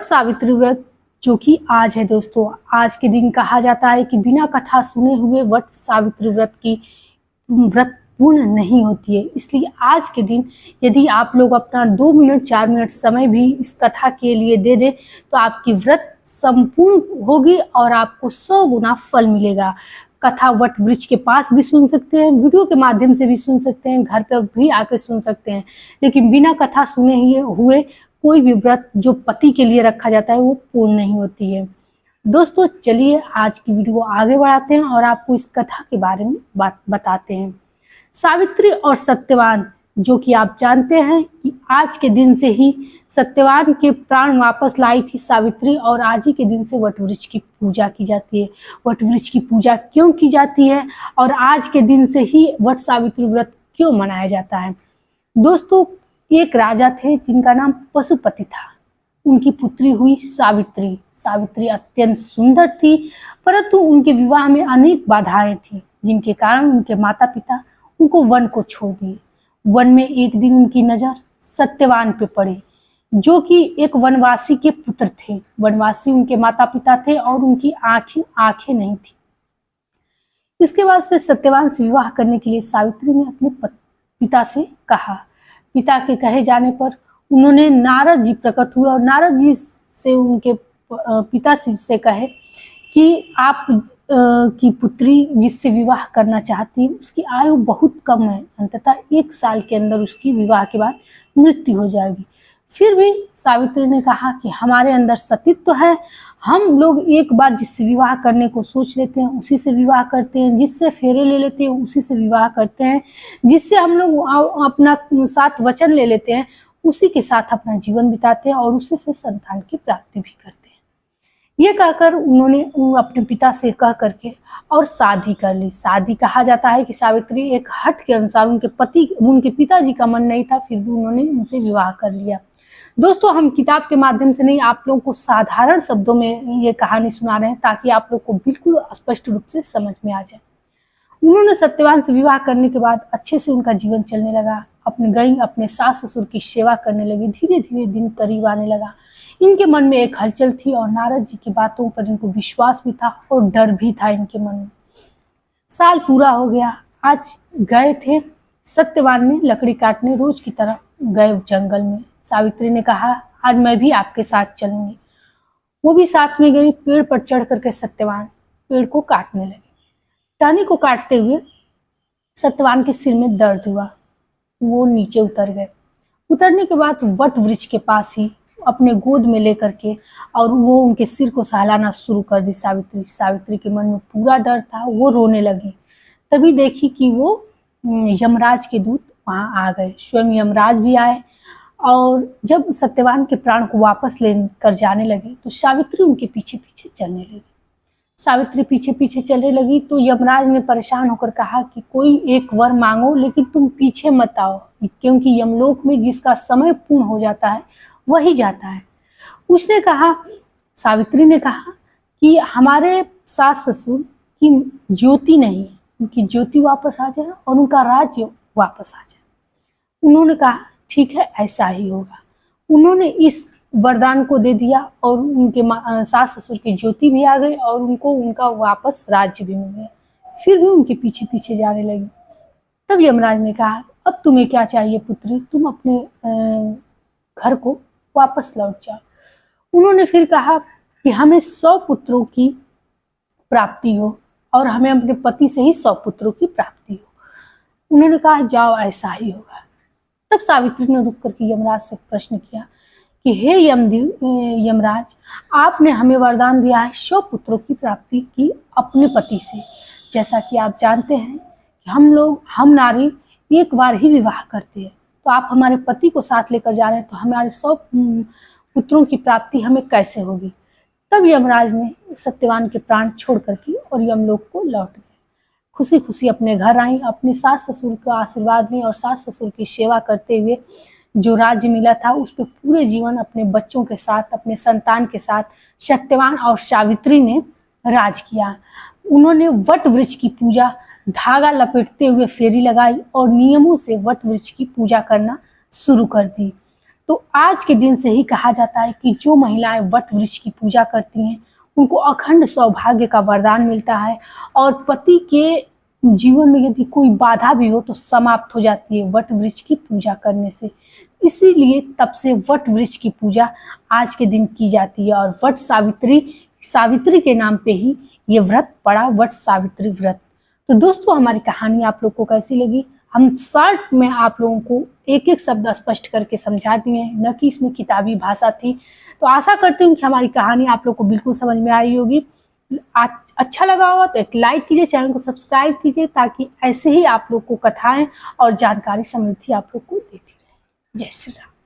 सावित्री व्रत जो कि आज है दोस्तों, आज के दिन कहा जाता है कि बिना कथा सुने हुए वट सावित्री व्रत पूर्ण नहीं होती है। इसलिए आज के दिन यदि आप लोग अपना 2 मिनट 4 मिनट समय भी इस कथा के लिए दे दें तो आपकी व्रत संपूर्ण होगी और आपको 100 गुना फल मिलेगा। कथा वट वृक्ष के पास भी सुन सकते हैं, वीडियो के माध्यम से भी सुन सकते हैं, घर पर भी आके सुन सकते हैं, लेकिन बिना कथा सुने हुए कोई भी व्रत जो पति के लिए रखा जाता है वो पूर्ण नहीं होती है। दोस्तों चलिए आज की वीडियो आगे बढ़ाते हैं और आपको इस कथा के बारे में बताते हैं। सावित्री और सत्यवान, जो कि आप जानते हैं कि आज के दिन से ही सत्यवान के प्राण वापस लाई थी सावित्री, और आज ही के दिन से वट वृक्ष की पूजा की जाती है। वट वृक्ष की पूजा क्यों की जाती है और आज के दिन से ही वट सावित्री व्रत क्यों मनाया जाता है? दोस्तों, एक राजा थे जिनका नाम पशुपति था। उनकी पुत्री हुई सावित्री। सावित्री अत्यंत सुंदर थी, परंतु उनके विवाह में अनेक बाधाएं थी, जिनके कारण उनके माता पिता उनको वन को छोड़ दिए। वन में एक दिन उनकी नजर सत्यवान पे पड़ी, जो कि एक वनवासी के पुत्र थे। वनवासी उनके माता पिता थे और उनकी आंखें नहीं थी। इसके बाद से सत्यवान से विवाह करने के लिए सावित्री ने अपने पिता से कहा। पिता के कहे जाने पर उन्होंने नारद जी प्रकट हुए और नारद जी से उनके पिता से कहे कि आप की पुत्री जिससे विवाह करना चाहती है उसकी आयु बहुत कम है, अंततः 1 साल के अंदर उसकी विवाह के बाद मृत्यु हो जाएगी। फिर भी सावित्री ने कहा कि हमारे अंदर सतीत्व है, हम लोग एक बार जिससे विवाह करने को सोच लेते हैं उसी से विवाह करते हैं, जिससे फेरे ले लेते हैं उसी से विवाह करते हैं, जिससे हम लोग अपना साथ वचन ले लेते हैं उसी के साथ अपना जीवन बिताते हैं और उसी से संतान की प्राप्ति भी करते हैं। ये कहकर उन्होंने अपने पिता से कह करके और शादी कर ली। शादी कहा जाता है कि सावित्री एक हट के अनुसार, उनके पिताजी का मन नहीं था, फिर भी उन्होंने उनसे विवाह कर लिया। दोस्तों, हम किताब के माध्यम से नहीं, आप लोगों को साधारण शब्दों में ये कहानी सुना रहे हैं ताकि आप लोग को बिल्कुल स्पष्ट रूप से समझ में आ जाए। उन्होंने सत्यवान से विवाह करने के बाद अच्छे से उनका जीवन चलने लगा। अपने सास ससुर की सेवा करने लगी। धीरे धीरे दिन करीब आने लगा। इनके मन में एक हलचल थी और नारद जी की बातों पर इनको विश्वास भी था और डर भी था इनके मन में। साल पूरा हो गया। आज गए थे सत्यवान ने लकड़ी काटने, रोज की तरह गए जंगल में। सावित्री ने कहा आज मैं भी आपके साथ चलूंगी। वो भी साथ में गई। पेड़ पर चढ़ करके सत्यवान पेड़ को काटने लगे। टहनी को काटते हुए सत्यवान के सिर में दर्द हुआ। वो नीचे उतर गए। उतरने के बाद वट वृक्ष के पास ही अपने गोद में लेकर के और वो उनके सिर को सहलाना शुरू कर दी सावित्री। सावित्री के मन में पूरा डर था, वो रोने लगी। तभी देखी कि वो यमराज के दूत वहां आ गए। स्वयं यमराज भी आए और जब सत्यवान के प्राण को वापस लेकर जाने लगे तो सावित्री उनके पीछे पीछे चलने लगी। सावित्री पीछे पीछे चलने लगी तो यमराज ने परेशान होकर कहा कि कोई एक वर मांगो, लेकिन तुम पीछे मत आओ, क्योंकि यमलोक में जिसका समय पूर्ण हो जाता है वही जाता है। उसने कहा, सावित्री ने कहा कि हमारे सास ससुर की ज्योति नहीं है, उनकी ज्योति वापस आ जाए और उनका राज्य वापस आ जाए। उन्होंने कहा ठीक है, ऐसा ही होगा। उन्होंने इस वरदान को दे दिया और उनके सास ससुर की ज्योति भी आ गई और उनको उनका वापस राज्य भी मिल गया। फिर भी उनके पीछे पीछे जाने लगी। तब यमराज ने कहा अब तुम्हें क्या चाहिए पुत्री, तुम अपने घर को वापस लौट जाओ। उन्होंने फिर कहा कि हमें 100 पुत्रों की प्राप्ति हो और हमें अपने पति से ही 100 पुत्रों की प्राप्ति हो। उन्होंने कहा जाओ, ऐसा ही होगा। तब सावित्री ने रुक करके यमराज से प्रश्न किया कि हे यमराज, आपने हमें वरदान दिया है 100 पुत्रों की प्राप्ति की अपने पति से। जैसा कि आप जानते हैं कि हम नारी एक बार ही विवाह करते हैं, तो आप हमारे पति को साथ लेकर जा रहे हैं, तो हमारे 100 पुत्रों की प्राप्ति हमें कैसे होगी? तब यमराज ने सत्यवान के प्राण छोड़ करके और यमलोक को लौट गए। खुशी खुशी अपने घर आई, अपने सास ससुर का आशीर्वाद ली और सास ससुर की सेवा करते हुए जो राज्य मिला था उस पर पूरे जीवन अपने बच्चों के साथ, अपने संतान के साथ सत्यवान और सावित्री ने राज किया। उन्होंने वट वृक्ष की पूजा धागा लपेटते हुए फेरी लगाई और नियमों से वट वृक्ष की पूजा करना शुरू कर दी। तो आज के दिन से ही कहा जाता है कि जो महिलाएं वट वृक्ष की पूजा करती हैं उनको अखंड सौभाग्य का वरदान मिलता है और पति के जीवन में यदि कोई बाधा भी हो तो समाप्त हो जाती है वट वृक्ष की पूजा करने से। इसीलिए तब से वट वृक्ष की पूजा आज के दिन की जाती है और वट सावित्री के नाम पे ही ये व्रत पड़ा, वट सावित्री व्रत। तो दोस्तों हमारी कहानी आप लोग को कैसी लगी? हम शॉर्ट में आप लोगों को एक एक शब्द स्पष्ट करके समझा दिए हैं, न कि इसमें किताबी भाषा थी। तो आशा करती हूँ कि हमारी कहानी आप लोग को बिल्कुल समझ में आई होगी। अच्छा लगा होगा तो एक लाइक कीजिए, चैनल को सब्सक्राइब कीजिए ताकि ऐसे ही आप लोग को कथाएं और जानकारी समृद्धि आप लोग को देती रहे। जय श्री राम।